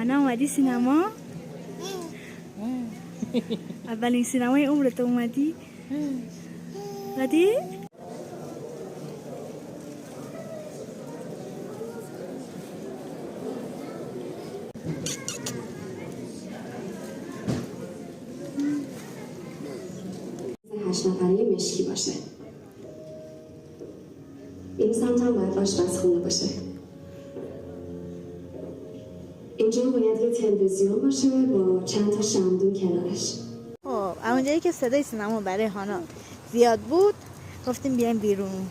ریحانه اومدی سینما؟ اولین سینمای عمرت اومدی؟ اومدی؟ هشت نفره مشکی باشه. این سمت هم باید آشپزخونه باشه. اینجا باید یه تلویزیون باشه با چند تا شمدون کنارش. خب اونجایی که صدای سینما برای هانا زیاد بود گفتیم بیایم بیرون.